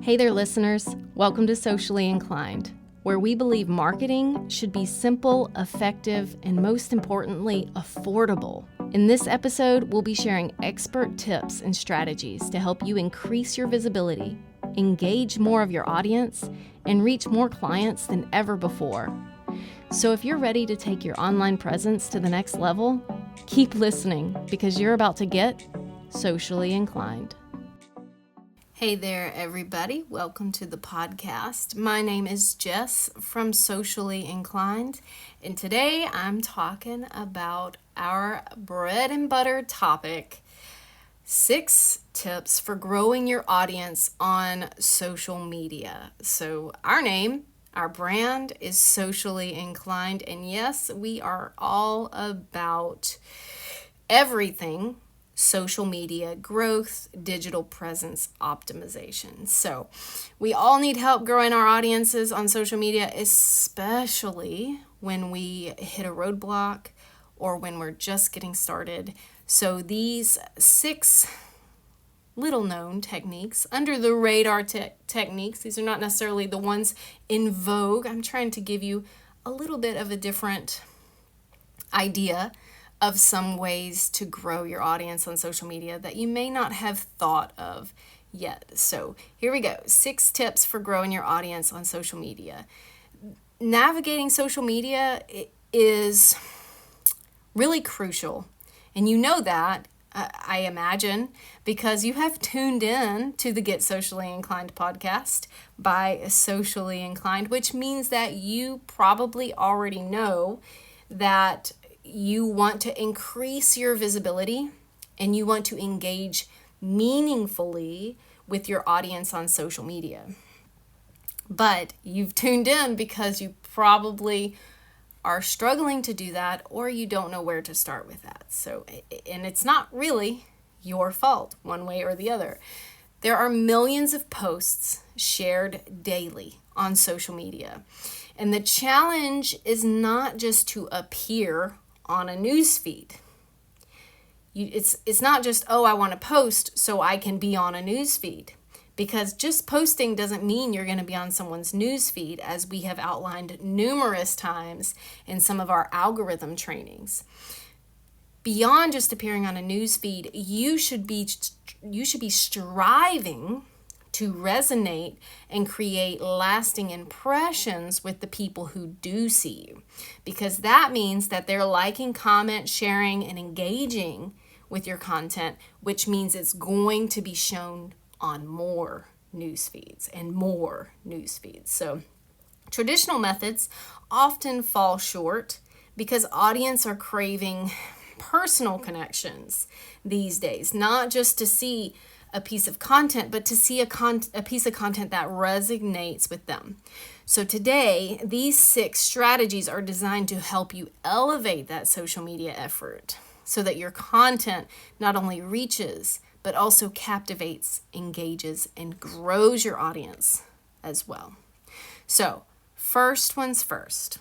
Hey there, listeners. Welcome to Socially Inclined, where we believe marketing should be simple, effective, and most importantly, affordable. In this episode, we'll be sharing expert tips and strategies to help you increase your visibility, engage more of your audience, and reach more clients than ever before. So if you're ready to take your online presence to the next level, keep listening because you're about to get socially inclined. Hey there, everybody. Welcome to the podcast. My name is Jess from Socially Inclined, and today I'm talking about our bread and butter topic, 6 tips for growing your audience on social media. So our brand is Socially Inclined, and yes, we are all about everything social media growth, digital presence optimization. So we all need help growing our audiences on social media, especially when we hit a roadblock or when we're just getting started. So these 6 little known techniques, under the radar techniques, these are not necessarily the ones in vogue. I'm trying to give you a little bit of a different idea of some ways to grow your audience on social media that you may not have thought of yet. So here we go. 6 tips for growing your audience on social media. Navigating social media is really crucial. And you know that, I imagine, because you have tuned in to the Get Socially Inclined podcast by Socially Inclined, which means that you probably already know that you want to increase your visibility and you want to engage meaningfully with your audience on social media. But you've tuned in because you probably are struggling to do that, or you don't know where to start with that. So, and it's not really your fault one way or the other. There are millions of posts shared daily on social media. And the challenge is not just to appear on a news feed. It's not just, I want to post so I can be on a news feed. Because just posting doesn't mean you're going to be on someone's news feed, as we have outlined numerous times in some of our algorithm trainings. Beyond just appearing on a news feed, you should be striving to resonate and create lasting impressions with the people who do see you. Because that means that they're liking, comment, sharing, and engaging with your content, which means it's going to be shown on more news feeds and more news feeds. So traditional methods often fall short because audience are craving personal connections these days, not just to see a piece of content, but to see a piece of content that resonates with them. So today, these 6 strategies are designed to help you elevate that social media effort so that your content not only reaches, but also captivates, engages, and grows your audience as well. So first one's first,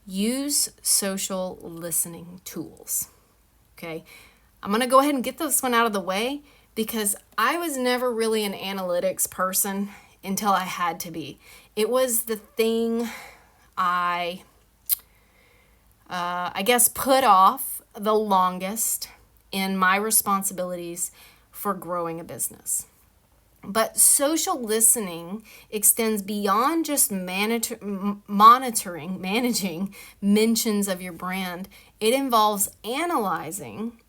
use social listening tools. Okay, I'm going to go ahead and get this one out of the way, because I was never really an analytics person until I had to be. It was the thing I guess put off the longest in my responsibilities for growing a business. But social listening extends beyond just managing mentions of your brand. It involves analyzing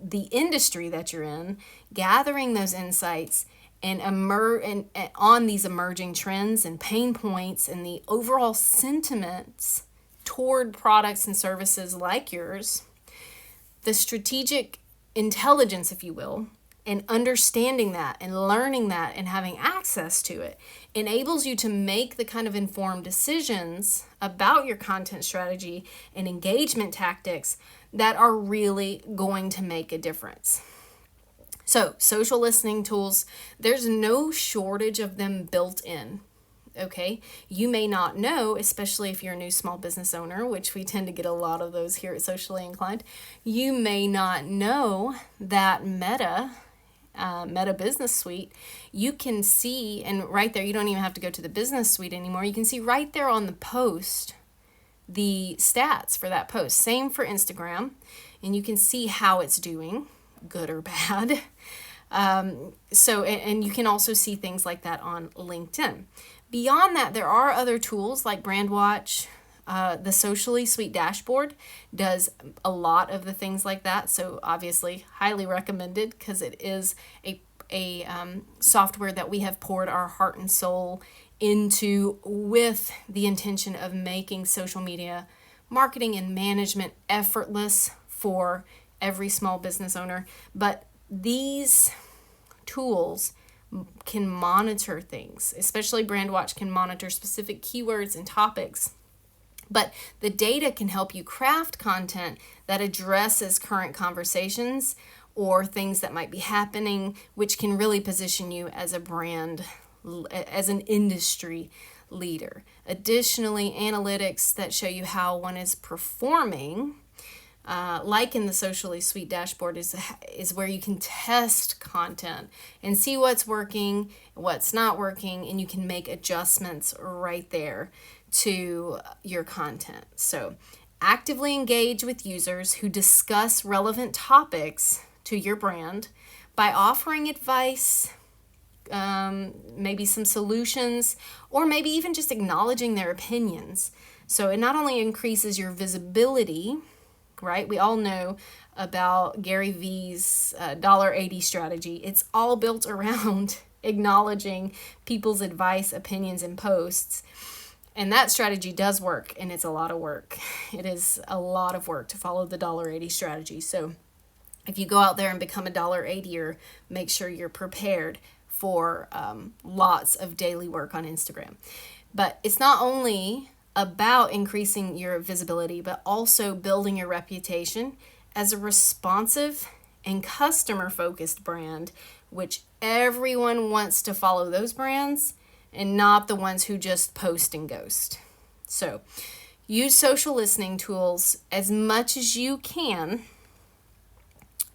the industry that you're in, gathering those insights, and on these emerging trends and pain points and the overall sentiments toward products and services like yours. The strategic intelligence, if you will, and understanding that and learning that and having access to it enables you to make the kind of informed decisions about your content strategy and engagement tactics that are really going to make a difference. So, social listening tools, there's no shortage of them built in. Okay, you may not know, especially if you're a new small business owner, which we tend to get a lot of those here at Socially Inclined, you may not know that Meta Meta Business Suite, you can see, and right there, you don't even have to go to the Business Suite anymore. You can see right there on the post the stats for that post. Same for Instagram, and you can see how it's doing, good or bad. And you can also see things like that on LinkedIn. Beyond that, there are other tools like BrandWatch. The Socially Suite dashboard does a lot of the things like that. So obviously highly recommended because it is a software that we have poured our heart and soul into with the intention of making social media marketing and management effortless for every small business owner. But these tools can monitor things, especially BrandWatch can monitor specific keywords and topics. But the data can help you craft content that addresses current conversations or things that might be happening, which can really position you as a brand, as an industry leader. Additionally, analytics that show you how one is performing, like in the Socially Suite dashboard, is where you can test content and see what's working, what's not working, and you can make adjustments right there to your content. So actively engage with users who discuss relevant topics to your brand by offering advice, maybe some solutions, or maybe even just acknowledging their opinions. So it not only increases your visibility, right? We all know about Gary V's $1.80 strategy. It's all built around acknowledging people's advice, opinions, and posts. And that strategy does work, and it's a lot of work. It is a lot of work to follow the $1.80 strategy. So if you go out there and become a $1.80er, make sure you're prepared for lots of daily work on Instagram. But it's not only about increasing your visibility, but also building your reputation as a responsive and customer-focused brand, which everyone wants to follow those brands and not the ones who just post and ghost. So use social listening tools as much as you can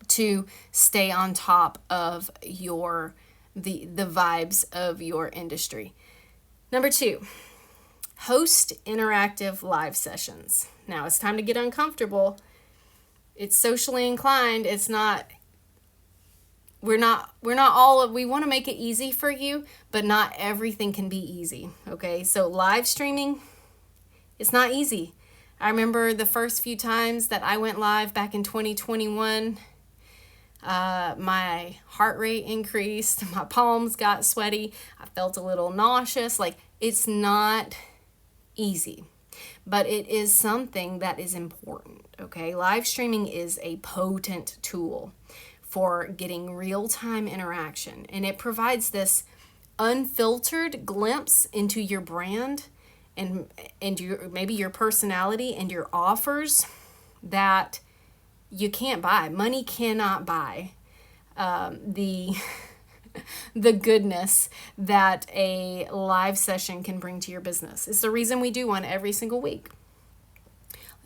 to stay on top of the vibes of your industry. Number 2, host interactive live sessions. Now it's time to get uncomfortable. It's socially inclined. It's not, we want to make it easy for you, but not everything can be easy. Okay. So live streaming, it's not easy. I remember the first few times that I went live back in 2021, my heart rate increased, my palms got sweaty, I felt a little nauseous. Like, it's not easy, but it is something that is important, okay? Live streaming is a potent tool for getting real-time interaction, and it provides this unfiltered glimpse into your brand and maybe your personality and your offers that you can't buy. Money cannot buy the goodness that a live session can bring to your business. It's the reason we do one every single week.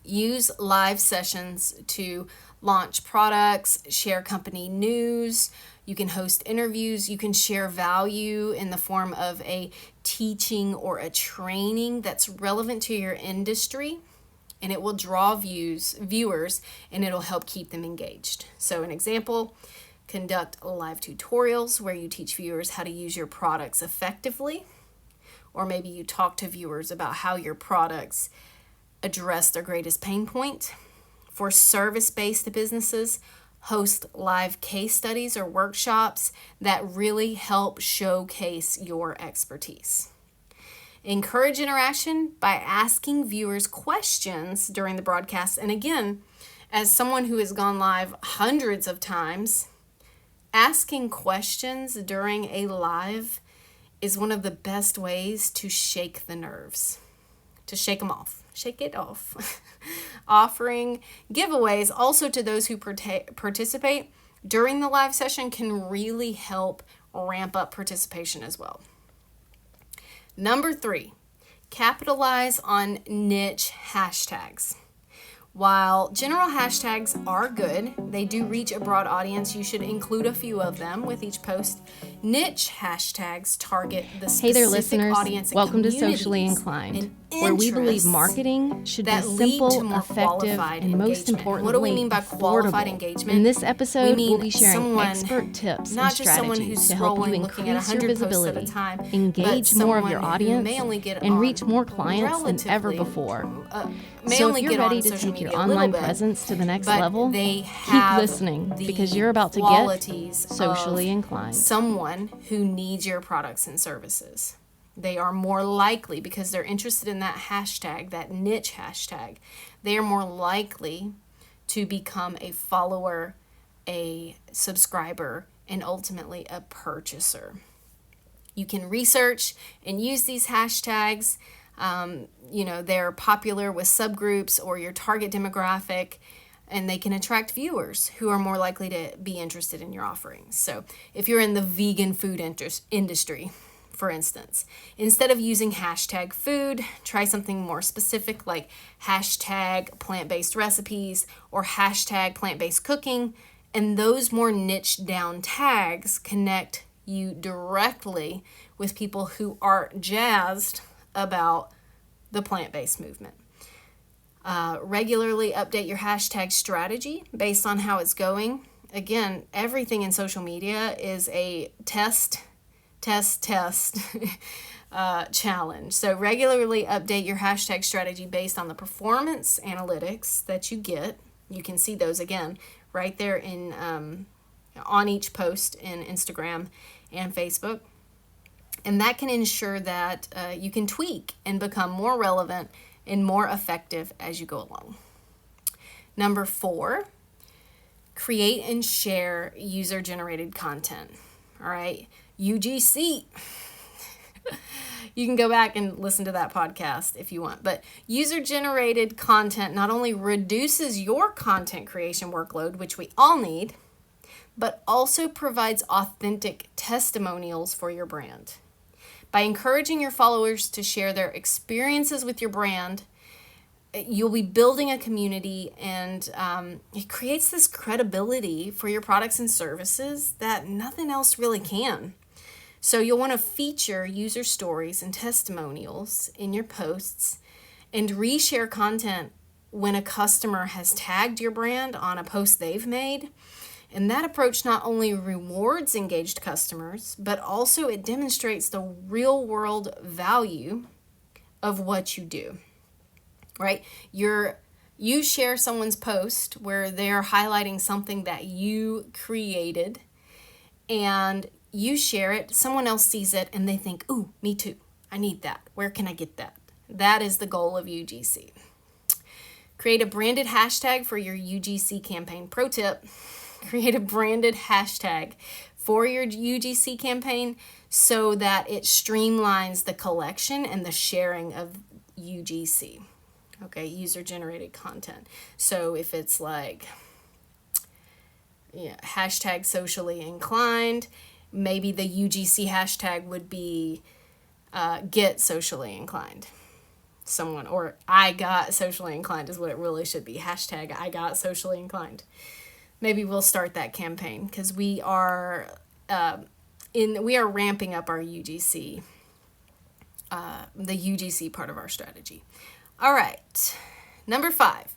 Use live sessions to launch products, share company news. You can host interviews. You can share value in the form of a teaching or a training that's relevant to your industry, and it will draw viewers, and it'll help keep them engaged. So an example, conduct live tutorials where you teach viewers how to use your products effectively, or maybe you talk to viewers about how your products address their greatest pain point. For service-based businesses, host live case studies or workshops that really help showcase your expertise. Encourage interaction by asking viewers questions during the broadcast. And again, as someone who has gone live hundreds of times, asking questions during a live is one of the best ways to shake the nerves, to shake them off. Shake it off. Offering giveaways also to those who participate during the live session can really help ramp up participation as well. Number 3, capitalize on niche hashtags. While general hashtags are good, they do reach a broad audience. You should include a few of them with each post. Niche hashtags target the specific Hey there, listeners. audience and Welcome to communities Socially Inclined, and where we believe interests marketing should be that lead simple, to more effective, qualified and most engagement. importantly, What do we mean by qualified affordable. engagement? In this episode, We mean we'll be sharing someone, expert tips not and just someone strategies who's to help you scrolling, looking at increase your 100 posts at a visibility, time, but engage more of your someone who audience, may only get and on reach more clients than ever relatively, before. may So only if you're get ready on to social take your media a little online bit, presence to the next but level, they keep have listening the because you're about to get qualities socially of inclined. someone who needs your products and services. They are more likely, because they're interested in that hashtag, that niche hashtag, they are more likely to become a follower, a subscriber, and ultimately a purchaser. You can research and use these hashtags. They're popular with subgroups or your target demographic, and they can attract viewers who are more likely to be interested in your offerings. So if you're in the vegan food industry, for instance, instead of using hashtag food, try something more specific like hashtag plant-based recipes or hashtag plant-based cooking. And those more niche down tags connect you directly with people who are jazzed about the plant-based movement. Regularly update your hashtag strategy based on how it's going. Again, everything in social media is a test challenge. So regularly update your hashtag strategy based on the performance analytics that you get. You can see those again right there in on each post in Instagram and Facebook. And that can ensure that you can tweak and become more relevant and more effective as you go along. Number 4, create and share user-generated content. All right, UGC. You can go back and listen to that podcast if you want. But user-generated content not only reduces your content creation workload, which we all need, but also provides authentic testimonials for your brand. By encouraging your followers to share their experiences with your brand, you'll be building a community, and it creates this credibility for your products and services that nothing else really can. So you'll want to feature user stories and testimonials in your posts and reshare content when a customer has tagged your brand on a post they've made. And that approach not only rewards engaged customers, but also it demonstrates the real world value of what you do, right? You share someone's post where they're highlighting something that you created, and you share it, someone else sees it, and they think, ooh, me too. I need that. Where can I get that? That is the goal of UGC. Create a branded hashtag for your UGC campaign. Pro tip, create a branded hashtag for your UGC campaign so that it streamlines the collection and the sharing of UGC. Okay, user-generated content. So if it's like hashtag socially inclined, maybe the UGC hashtag would be get socially inclined. Or I got socially inclined is what it really should be. Hashtag I got socially inclined. Maybe we'll start that campaign because we are ramping up our UGC, the UGC part of our strategy. All right, number 5,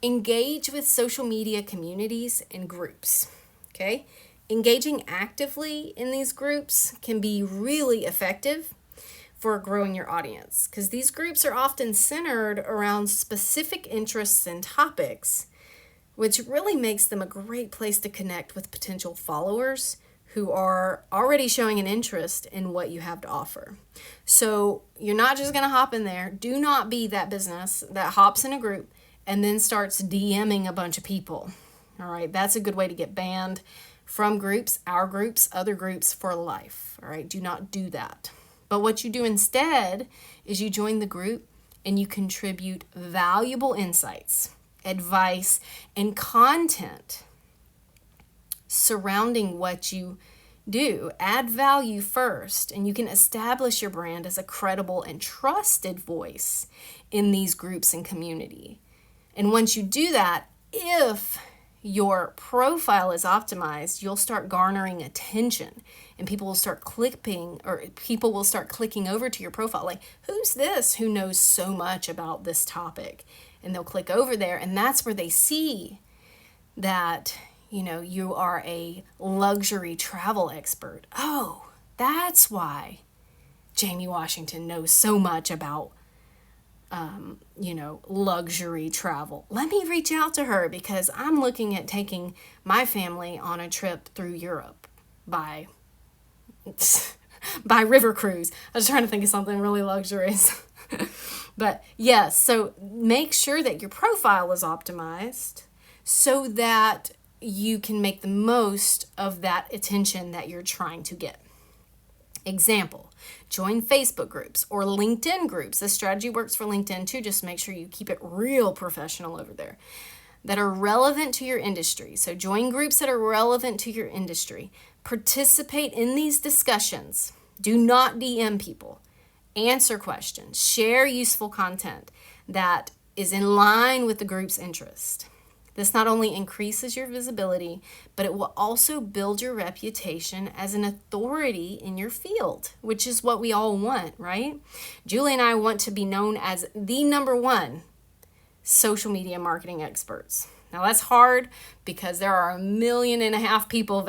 engage with social media communities and groups. Okay, engaging actively in these groups can be really effective for growing your audience because these groups are often centered around specific interests and topics, which really makes them a great place to connect with potential followers who are already showing an interest in what you have to offer. So you're not just going to hop in there. Do not be that business that hops in a group and then starts DMing a bunch of people. All right, that's a good way to get banned from groups, our groups, other groups for life. All right, do not do that. But what you do instead is you join the group and you contribute valuable insights, advice, and content surrounding what you do. Add value first, and you can establish your brand as a credible and trusted voice in these groups and community. And once you do that, if your profile is optimized, you'll start garnering attention, and people will start clicking over to your profile. Like, who's this who knows so much about this topic? And they'll click over there, and that's where they see that, you are a luxury travel expert. Oh, that's why Jamie Washington knows so much about luxury travel. Let me reach out to her because I'm looking at taking my family on a trip through Europe by river cruise. I was trying to think of something really luxurious. But yes, so make sure that your profile is optimized so that you can make the most of that attention that you're trying to get. Example, join Facebook groups or LinkedIn groups. This strategy works for LinkedIn too. Just make sure you keep it real professional over there, that are relevant to your industry. So join groups that are relevant to your industry. Participate in these discussions. Do not DM people. Answer questions. Share useful content that is in line with the group's interest. This not only increases your visibility, but it will also build your reputation as an authority in your field, which is what we all want, right? Julie and I want to be known as the number one social media marketing experts. Now that's hard because there are 1.5 million people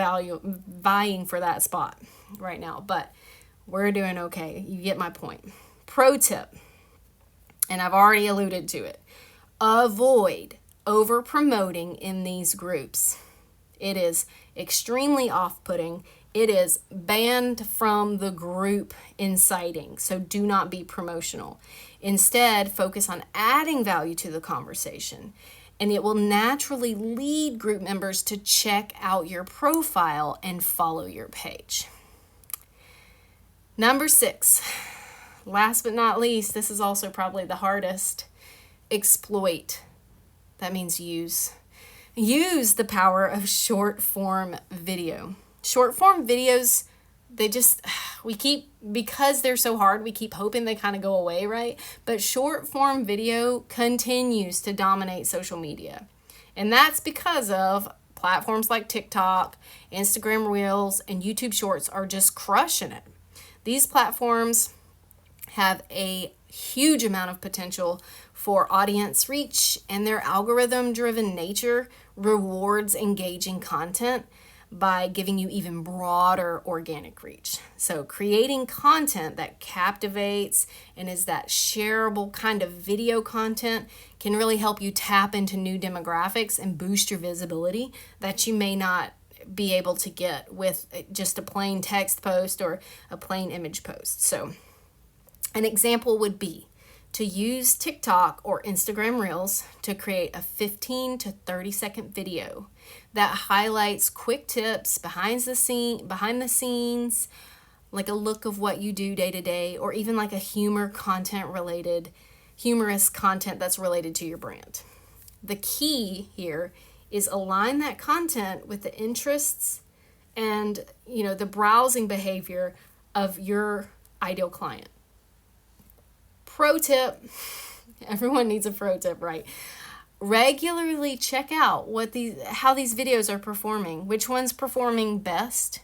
vying for that spot right now, but we're doing okay. You get my point. Pro tip, and I've already alluded to it, avoid over promoting in these groups. It is extremely off-putting. It is banned from the group inciting, so do not be promotional. Instead, focus on adding value to the conversation, and it will naturally lead group members to check out your profile and follow your page. Number 6, last but not least, this is also probably the hardest, exploit. That means use the power of short form video. Short form videos, because they're so hard, we keep hoping they kind of go away, right? But short form video continues to dominate social media. And that's because of platforms like TikTok, Instagram Reels, and YouTube Shorts are just crushing it. These platforms have a huge amount of potential for audience reach, and their algorithm-driven nature rewards engaging content by giving you even broader organic reach. So creating content that captivates and is that shareable kind of video content can really help you tap into new demographics and boost your visibility that you may not be able to get with just a plain text post or a plain image post. So an example would be to use TikTok or Instagram Reels to create a 15 to 30 second video that highlights quick tips behind the scenes, like a look of what you do day to day, or even like a humorous content that's related to your brand. The key here is align that content with the interests and, the browsing behavior of your ideal client. Pro tip, everyone needs a pro tip, right? Regularly check out how these videos are performing, which one's performing best.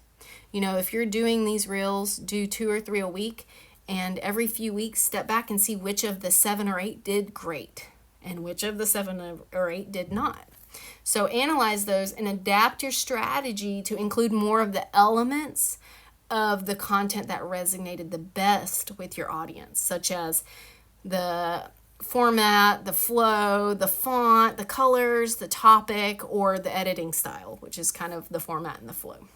If you're doing these reels, do 2 or 3 a week, and every few weeks step back and see which of the 7 or 8 did great and which of the 7 or 8 did not. So analyze those and adapt your strategy to include more of the elements of the content that resonated the best with your audience, such as the format, the flow, the font, the colors, the topic, or the editing style, which is kind of the format and the flow.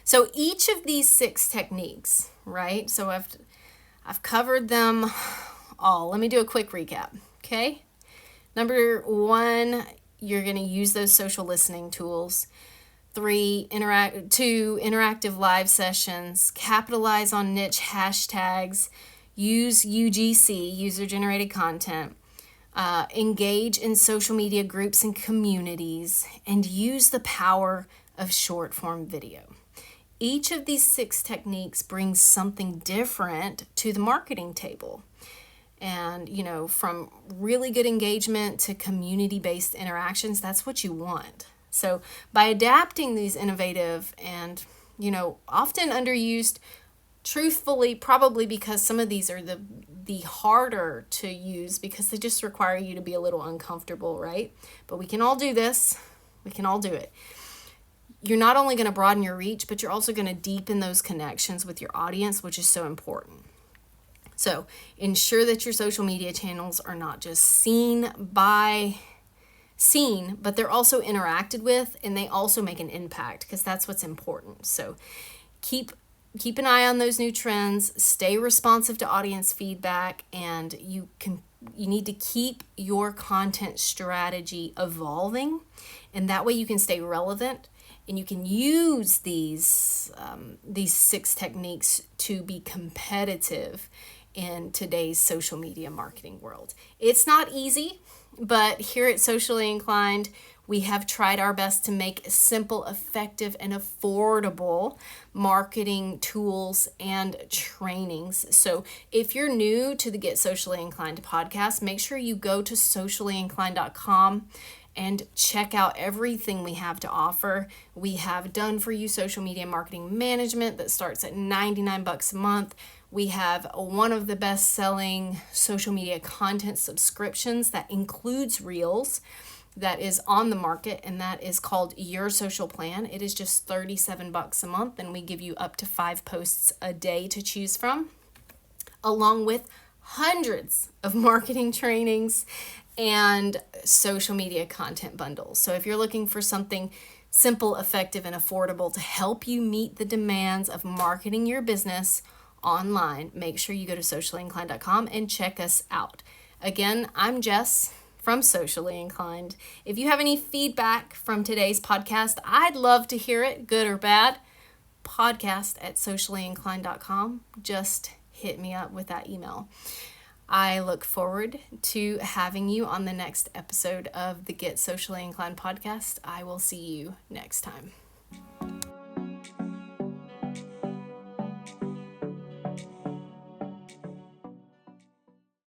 So each of these 6 techniques, right? So I've covered them all. Let me do a quick recap, okay? Number 1, you're going to use those social listening tools. 2, interactive live sessions, capitalize on niche hashtags, use UGC, user-generated content, engage in social media groups and communities, and use the power of short-form video. Each of these 6 techniques brings something different to the marketing table. and, from really good engagement to community-based interactions. That's what you want. So by adapting these innovative and, often underused, truthfully, probably because some of these are the harder to use because they just require you to be a little uncomfortable, right? But we can all do this. We can all do it. You're not only going to broaden your reach, but you're also going to deepen those connections with your audience, which is so important. So ensure that your social media channels are not just seen, but they're also interacted with, and they also make an impact, because that's what's important. So keep an eye on those new trends, stay responsive to audience feedback, and you need to keep your content strategy evolving, and that way you can stay relevant. And you can use these 6 techniques to be competitive in today's social media marketing world. It's not easy, but here at Socially Inclined, we have tried our best to make simple, effective, and affordable marketing tools and trainings. So if you're new to the Get Socially Inclined podcast, make sure you go to sociallyinclined.com and check out everything we have to offer. We have done for you social media marketing management that starts at $99 a month. We have one of the best-selling social media content subscriptions that includes Reels that is on the market, and that is called Your Social Plan. It is just $37 a month, and we give you up to 5 posts a day to choose from, along with hundreds of marketing trainings and social media content bundles. So if you're looking for something simple, effective, and affordable to help you meet the demands of marketing your business online, make sure you go to sociallyinclined.com and check us out. Again, I'm Jess from Socially Inclined. If you have any feedback from today's podcast, I'd love to hear it, good or bad. podcast@sociallyinclined.com. Just hit me up with that email. I look forward to having you on the next episode of the Get Socially Inclined podcast. I will see you next time.